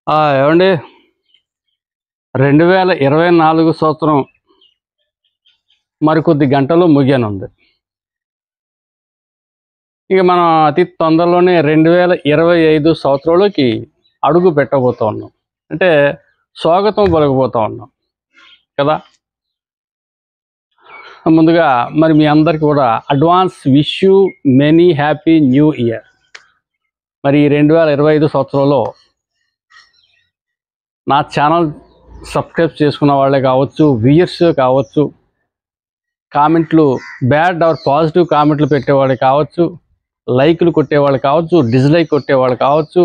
ఏమండి 2024 సంవత్సరం మరికొద్ది గంటలు ముగియనుంది. ఇక మనం అతి తొందరలోనే 2025 సంవత్సరంలోకి అడుగు పెట్టబోతా ఉన్నాం. అంటే స్వాగతం పలకబోతా ఉన్నాం కదా. ముందుగా మరి మీ అందరికీ కూడా advance wish you many happy new year. మరి 2025 సంవత్సరంలో నా ఛానల్ సబ్స్క్రైబ్ చేసుకున్న వాళ్ళే కావచ్చు, వ్యూయర్స్ కావచ్చు, కామెంట్లు బ్యాడ్ ఆర్ పాజిటివ్ కామెంట్లు పెట్టేవాళ్ళు కావచ్చు, లైకులు కొట్టేవాళ్ళు కావచ్చు, డిస్లైక్ కొట్టేవాళ్ళు కావచ్చు,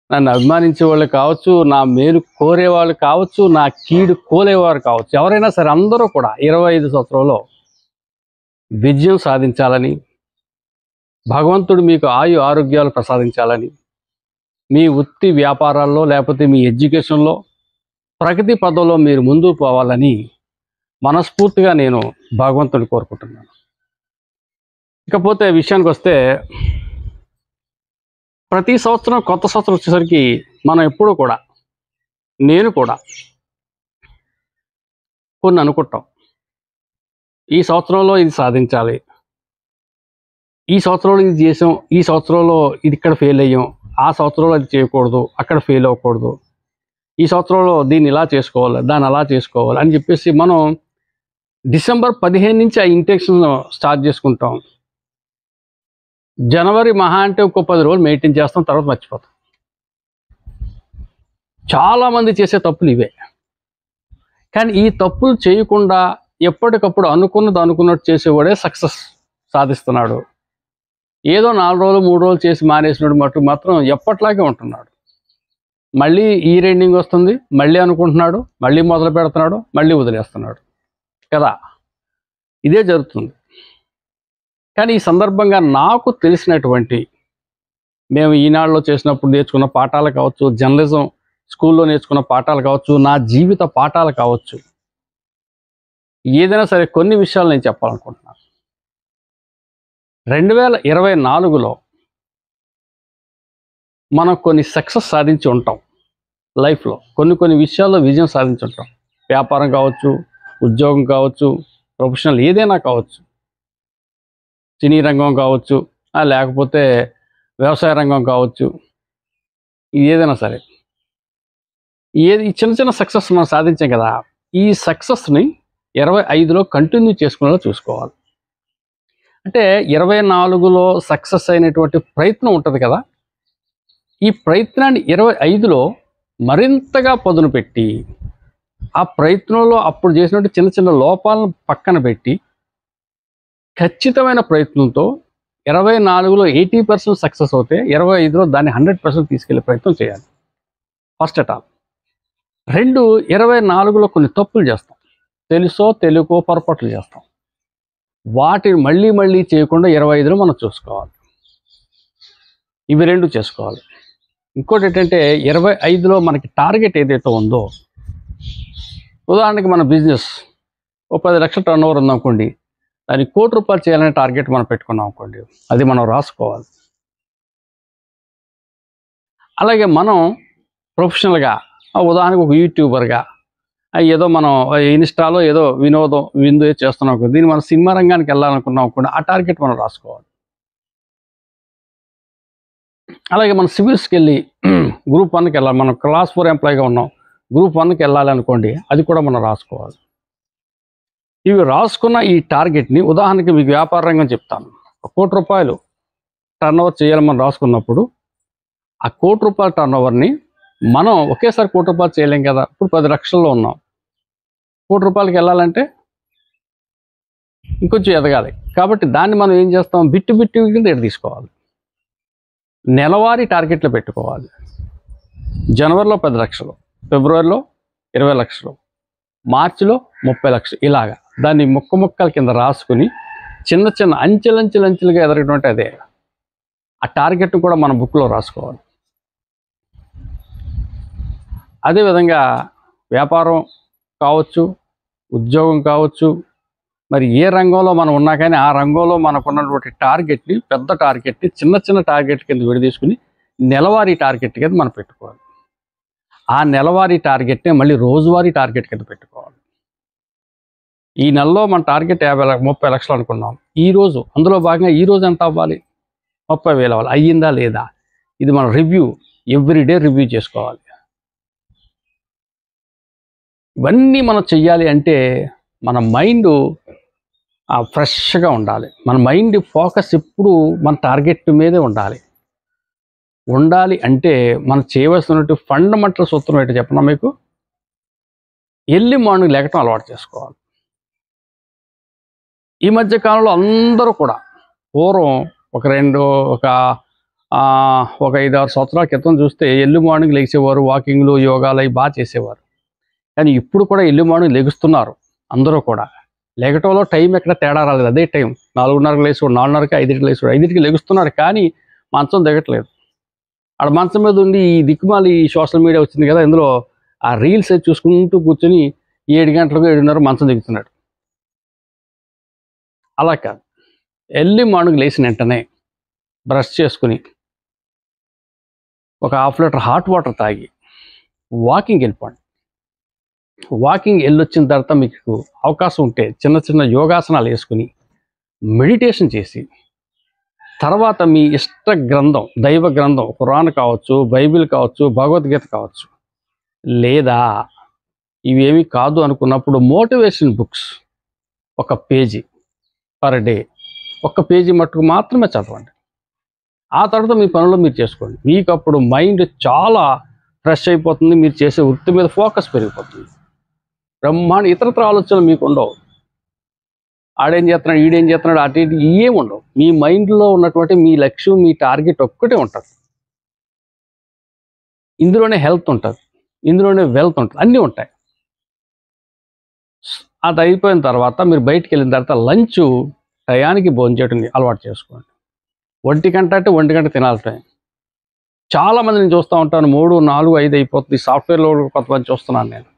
నన్ను అభిమానించే వాళ్ళు కావచ్చు, నా మేలు కోరేవాళ్ళు కావచ్చు, నా కీడు కోలేవారు కావచ్చు, ఎవరైనా సరే అందరూ కూడా 25 సంవత్సరంలో విజయం సాధించాలని, భగవంతుడు మీకు ఆయు ఆరోగ్యాలు ప్రసాదించాలని, మీ వృత్తి వ్యాపారాల్లో లేకపోతే మీ ఎడ్యుకేషన్లో ప్రగతి పదంలో మీరు ముందుకు పోవాలని మనస్ఫూర్తిగా నేను భగవంతుడిని కోరుకుంటున్నాను. ఇకపోతే విషయానికి వస్తే, ప్రతి సంవత్సరం కొత్త సంవత్సరం వచ్చేసరికి మనం ఎప్పుడూ కూడా, నేను కూడా కొన్ని అనుకుంటాం. ఈ సంవత్సరంలో ఇది సాధించాలి, ఈ సంవత్సరంలో ఇది చేసాం, ఈ సంవత్సరంలో ఇది ఇక్కడ ఫెయిల్ అయ్యాం, ఆ సంవత్సరంలో అది చేయకూడదు, అక్కడ ఫెయిల్ అవ్వకూడదు, ఈ సంవత్సరంలో దీన్ని ఇలా చేసుకోవాలి, దాన్ని అలా చేసుకోవాలి అని చెప్పేసి మనం డిసెంబర్ 15 నుంచి ఆ ఇంటెన్షన్ స్టార్ట్ చేసుకుంటాం. జనవరి మహా అంటే ఇంకో 10 రోజులు మెయింటైన్ చేస్తాం, తర్వాత మర్చిపోతాం. చాలామంది చేసే తప్పులు ఇవే. కానీ ఈ తప్పులు చేయకుండా ఎప్పటికప్పుడు అనుకున్నట్టు చేసేవాడే సక్సెస్ సాధిస్తున్నాడు. ఏదో 4 రోజులు 3 రోజులు చేసి మానేసినాడు మటుకు మాత్రం ఎప్పట్లాగే ఉంటున్నాడు. మళ్ళీ ఈ రెండింగ్ వస్తుంది, మళ్ళీ అనుకుంటున్నాడు, మళ్ళీ మొదలు పెడుతున్నాడు, మళ్ళీ వదిలేస్తున్నాడు కదా. ఇదే జరుగుతుంది. కానీ ఈ సందర్భంగా నాకు తెలిసినటువంటి, మేము ఈనాడులో చేసినప్పుడు నేర్చుకున్న పాఠాలు కావచ్చు, జర్నలిజం స్కూల్లో నేర్చుకున్న పాఠాలు కావచ్చు, నా జీవిత పాఠాలు కావచ్చు, ఏదైనా సరే కొన్ని విషయాలు నేను చెప్పాలనుకుంటున్నాను. 2024లో మనం కొన్ని సక్సెస్ సాధించి ఉంటాం. లైఫ్లో కొన్ని విషయాల్లో విజయం సాధించి ఉంటాం. వ్యాపారం కావచ్చు, ఉద్యోగం కావచ్చు, ప్రొఫెషనల్ ఏదైనా కావచ్చు, సినీ రంగం కావచ్చు, లేకపోతే వ్యవసాయ రంగం కావచ్చు, ఏదైనా సరే ఈ చిన్న సక్సెస్ మనం సాధించాం కదా. ఈ సక్సెస్ని 25లో కంటిన్యూ చేసుకునేలా చూసుకోవాలి. అంటే 24లో సక్సెస్ అయినటువంటి ప్రయత్నం ఉంటుంది కదా, ఈ ప్రయత్నాన్ని 25లో మరింతగా పదును పెట్టి, ఆ ప్రయత్నంలో అప్పుడు చేసినట్టు చిన్న లోపాలను పక్కన పెట్టి, ఖచ్చితమైన ప్రయత్నంతో 24లో 80% సక్సెస్ అవుతే 25లో దాన్ని 100% తీసుకెళ్లే ప్రయత్నం చేయాలి. First of all. 2, 24లో కొన్ని తప్పులు చేస్తాం, తెలుసో తెలియకో పొరపాట్లు చేస్తాం. వాటిని మళ్ళీ చేయకుండా 25లో మనం చూసుకోవాలి. ఇవి 2 చేసుకోవాలి. ఇంకోటి ఏంటంటే, 25లో మనకి టార్గెట్ ఏదైతే ఉందో, ఉదాహరణకి మన బిజినెస్ ఓ 10 లక్షల టర్న్ ఓవర్ ఉందనుకోండి, దాన్ని ₹1,00,00,000 చేయాలనే టార్గెట్ మనం పెట్టుకున్నాం అనుకోండి, అది మనం రాసుకోవాలి. అలాగే మనం ప్రొఫెషనల్గా, ఉదాహరణకు ఒక యూట్యూబర్గా, ఏదో మనం ఇన్స్టాలో ఏదో వినోదం విందు చేస్తున్నాం అనుకో, దీన్ని మనం సినిమా రంగానికి వెళ్ళాలనుకున్నాం అనుకోండి, ఆ టార్గెట్ మనం రాసుకోవాలి. అలాగే మనం సివిల్స్కి వెళ్ళి గ్రూప్ 1కి వెళ్ళాలి, మనం క్లాస్ 4 ఎంప్లాయీగా ఉన్నాం, గ్రూప్ 1కి వెళ్ళాలి అనుకోండి, అది కూడా మనం రాసుకోవాలి. ఇవి రాసుకున్న ఈ టార్గెట్ని, ఉదాహరణకి మీకు వ్యాపార రంగం చెప్తాను. ₹1,00,00,000 టర్న్ ఓవర్ చేయాలని మనం రాసుకున్నప్పుడు, ఆ ₹1,00,00,000 టర్న్ ఓవర్ని మనం ఒకేసారి ₹1,00,00,000 చేయలేం కదా. ఇప్పుడు 10 లక్షల్లో ఉన్నాం, ₹1,00,00,000కి వెళ్ళాలంటే ఇంకొంచెం ఎదగాలి. కాబట్టి దాన్ని మనం ఏం చేస్తాం, బిట్టు కింద తీసుకోవాలి. నెలవారీ టార్గెట్లు పెట్టుకోవాలి. జనవరిలో 10 లక్షలు, ఫిబ్రవరిలో 20 లక్షలు, మార్చిలో 30 లక్షలు, ఇలాగా దాన్ని ముక్కల కింద రాసుకుని చిన్న అంచెలంచెలుగా ఎదగటువంటి అదే ఆ టార్గెట్ కూడా మన బుక్లో రాసుకోవాలి. అదేవిధంగా వ్యాపారం కావచ్చు, ఉద్యోగం కావచ్చు, మరి ఏ రంగంలో మనం ఉన్నా కానీ ఆ రంగంలో మనకున్నటువంటి టార్గెట్ని, పెద్ద టార్గెట్ని చిన్న టార్గెట్ కింద విడదీసుకుని నెలవారీ టార్గెట్ కింద మనం పెట్టుకోవాలి. ఆ నెలవారీ టార్గెట్నే మళ్ళీ రోజువారీ టార్గెట్ కింద పెట్టుకోవాలి. ఈ నెలలో మన టార్గెట్ 30 లక్షలు అనుకున్నాం. ఈరోజు అందులో భాగంగా ఈరోజు ఎంత అవ్వాలి? 30,000 అవ్వాలి. అయ్యిందా లేదా? ఇది మనం రివ్యూ, ఎవ్రీడే రివ్యూ చేసుకోవాలి. ఇవన్నీ మనం చెయ్యాలి అంటే మన మైండ్ ఫ్రెష్గా ఉండాలి. మన మైండ్ ఫోకస్ ఎప్పుడు మన టార్గెట్ మీదే ఉండాలి. అంటే మనం చేయవలసినటువంటి ఫండమెంటల్ సూత్రం ఏంటో చెప్పనా మీకు? ఎర్లీ మార్నింగ్ లేకటం అలవాటు చేసుకోవాలి. ఈ మధ్య కాలంలో అందరూ కూడా పూర్వం ఒక 5-6 సంవత్సరాల క్రితం చూస్తే ఎర్లీ మార్నింగ్ లేచేవారు, వాకింగ్లు, యోగాలు అవి బాగా చేసేవారు. కానీ ఇప్పుడు కూడా ఎర్లీ మార్నింగ్ లెగుస్తున్నారు అందరూ కూడా. లేకటంలో టైం ఎక్కడ తేడా రాలేదు. అదే టైం 4:30కి లేచాడు, 4:30కి 5కి లేచాడు, 5కి లెగుస్తున్నాడు, కానీ మంచం దిగట్లేదు. ఆడ మంచం మీద ఉండి ఈ దిక్కుమాలి సోషల్ మీడియా వచ్చింది కదా, ఇందులో ఆ రీల్స్ చూసుకుంటూ కూర్చొని 7 గంటలకు 7:30 మంచం దిగుతున్నాడు. అలా కాదు. ఎర్లీ మార్నింగ్ లేచిన వెంటనే బ్రష్ చేసుకుని ఒక 1/2 లీటర్ హాట్ వాటర్ తాగి వాకింగ్ వెళ్ళిపోండి. వాకింగ్ వెళ్ళొచ్చిన తర్వాత మీకు అవకాశం ఉంటే చిన్న చిన్న యోగాసనాలు వేసుకుని మెడిటేషన్ చేసి తర్వాత మీ ఇష్ట గ్రంథం, దైవ గ్రంథం, ఖురాన్ కావచ్చు, బైబిల్ కావచ్చు, భగవద్గీత కావచ్చు, లేదా ఇవేమీ కాదు అనుకున్నప్పుడు మోటివేషన్ బుక్స్ ఒక పేజీ పర్ డే, ఒక్క పేజీ మట్టుకు మాత్రమే చదవండి. ఆ తర్వాత మీ పనులు మీరు చేసుకోండి. మీకు అప్పుడు మైండ్ చాలా ఫ్రెష్ అయిపోతుంది. మీరు చేసే వృత్తి మీద ఫోకస్ పెరిగిపోతుంది. బ్రహ్మాండ ఇతరత్ర ఆలోచనలు మీకు ఉండవు. ఆడేం చేస్తున్నాడు, ఈడేం చేస్తున్నాడు, అటు ఇటు ఏం ఉండవు. మీ మైండ్లో ఉన్నటువంటి మీ లక్ష్యం, మీ టార్గెట్ ఒక్కటే ఉంటుంది. ఇందులోనే హెల్త్ ఉంటుంది, ఇందులోనే వెల్త్ ఉంటుంది, అన్నీ ఉంటాయి. అది అయిపోయిన తర్వాత మీరు బయటికి వెళ్ళిన తర్వాత లంచ్ టయానికి భోంచేయడం అలవాటు చేసుకోండి. 1 గంట అంటే 1 గంట తినాలి టైం. చాలామంది నేను చూస్తూ ఉంటాను 3, 4, 5 అయిపోతుంది. సాఫ్ట్వేర్లో కొంతమంది చూస్తున్నాను నేను.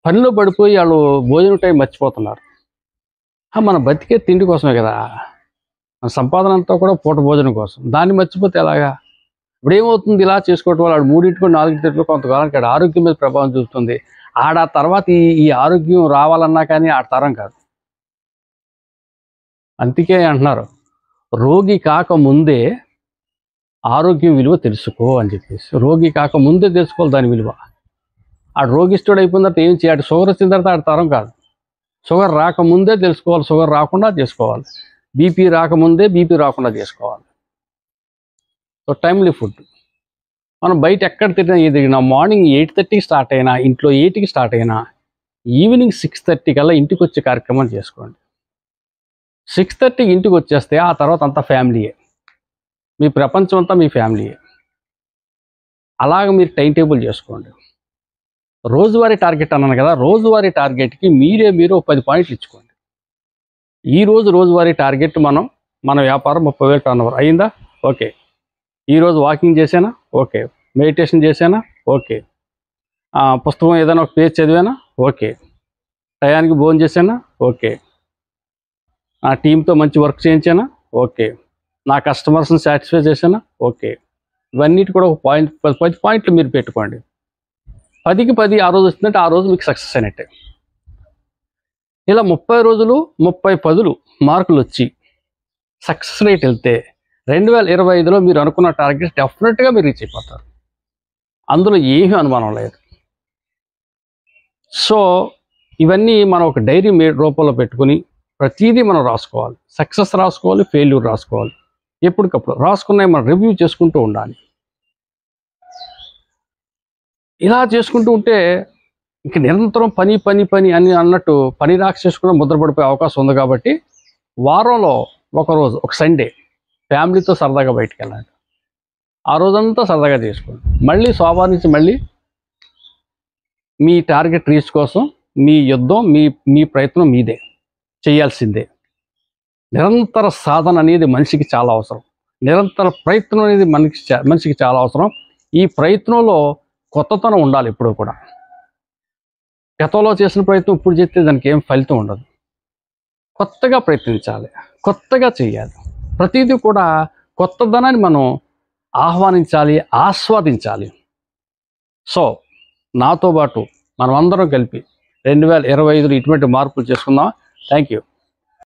పనిలో పడిపోయి వాళ్ళు భోజనం టైం మర్చిపోతున్నారు. మన బతికే తిండి కోసమే కదా, మన సంపాదన అంతా కూడా పూట భోజనం కోసం. దాన్ని మర్చిపోతే ఎలాగా? ఇప్పుడు ఏమవుతుంది, ఇలా చేసుకోవటం వల్ల 3 4 కొంతకాలానికి ఆరోగ్యం మీద ప్రభావం చూపుతుంది. ఆ తర్వాత ఈ ఆరోగ్యం రావాలన్నా కానీ ఆ తరం కాదు. అందుకే అంటున్నారు, రోగి కాకముందే ఆరోగ్యం విలువ తెలుసుకో అని చెప్పేసి. రోగి కాకముందే తెలుసుకోవాలి దాని విలువ. ఆ రోగిష్టుడు అయిపోయిన తర్వాత ఏం చేయాలి? షుగర్ వచ్చిన తర్వాత ఆడ తరం కాదు. షుగర్ రాకముందే తెలుసుకోవాలి, షుగర్ రాకుండా చేసుకోవాలి. బీపీ రాకముందే బీపీ రాకుండా చేసుకోవాలి. So timely food. మనం బయట ఎక్కడ తిరిగినా మార్నింగ్ 8:30కి స్టార్ట్ అయినా, ఇంట్లో 8కి స్టార్ట్ అయినా, ఈవినింగ్ 6:30 కల్లా ఇంటికి వచ్చే కార్యక్రమం చేసుకోండి. 6:30కి ఇంటికి వచ్చేస్తే ఆ తర్వాత అంతా ఫ్యామిలీయే. మీ ప్రపంచం అంతా మీ ఫ్యామిలీయే. అలాగ మీరు టైం టేబుల్ చేసుకోండి. రోజువారీ టార్గెట్ అన్నాను కదా, రోజువారీ టార్గెట్కి మీరు 10 పాయింట్లు ఇచ్చుకోండి. ఈరోజు రోజువారీ టార్గెట్ మన వ్యాపారం 30,000 టర్నోవర్ అయిందా? ఓకే. ఈరోజు వాకింగ్ చేశానా? ఓకే. మెడిటేషన్ చేశానా? ఓకే. పుస్తకం ఏదైనా ఒక పేజ్ చదివానా? ఓకే. టయానికి భోజనం చేశానా? ఓకే. నా టీంతో మంచి వర్క్ చేయించానా? ఓకే. నా కస్టమర్స్ని సాటిస్ఫై చేశానా? ఓకే. ఇవన్నిటి కూడా ఒక 10 పాయింట్లు మీరు పెట్టుకోండి. 10కి 10 ఆ రోజు వస్తుందంటే ఆ రోజు మీకు సక్సెస్ అయినట్టే. ఇలా 30 రోజులు 30 పదులు మార్కులు వచ్చి సక్సెస్ రేట్ వెళ్తే 2025లో మీరు అనుకున్న టార్గెట్ డెఫినెట్గా మీరు రీచ్ అయిపోతారు. అందులో ఏమీ అనుమానం లేదు. సో ఇవన్నీ మనం ఒక డైరీ రూపంలో పెట్టుకుని ప్రతిదీ మనం రాసుకోవాలి. సక్సెస్ రాసుకోవాలి, ఫెయిల్యూర్ రాసుకోవాలి. ఎప్పటికప్పుడు రాసుకున్నవి మనం రివ్యూ చేసుకుంటూ ఉండాలి. ఇలా చేసుకుంటూ ఉంటే ఇంక నిరంతరం పని అని అన్నట్టు పని రాక్షసుకుని ముద్రపడిపోయే అవకాశం ఉంది. కాబట్టి వారంలో ఒకరోజు, ఒక సండే ఫ్యామిలీతో సరదాగా బయటికి వెళ్ళండి. ఆ రోజంతా సరదాగా చేసుకోండి. మళ్ళీ సోమవారం నుంచి మళ్ళీ మీ టార్గెట్ రీచ్ కోసం మీ యుద్ధం, మీ ప్రయత్నం మీదే చేయాల్సిందే. నిరంతర సాధన అనేది మనిషికి చాలా అవసరం. నిరంతర ప్రయత్నం అనేది మనిషికి చాలా అవసరం. ఈ ప్రయత్నంలో కొత్తతనం ఉండాలి ఎప్పుడూ కూడా. గతంలో చేసిన ప్రయత్నం ఇప్పుడు చేస్తే దానికి ఏం ఫలితం ఉండదు. కొత్తగా ప్రయత్నించాలి, కొత్తగా చేయాలి. ప్రతిదీ కూడా కొత్తదనాన్ని మనం ఆహ్వానించాలి, ఆస్వాదించాలి. సో నాతో పాటు మనం అందరం కలిపి 2025 ఇటువంటి మార్పులు చేసుకుందాం. Thank you.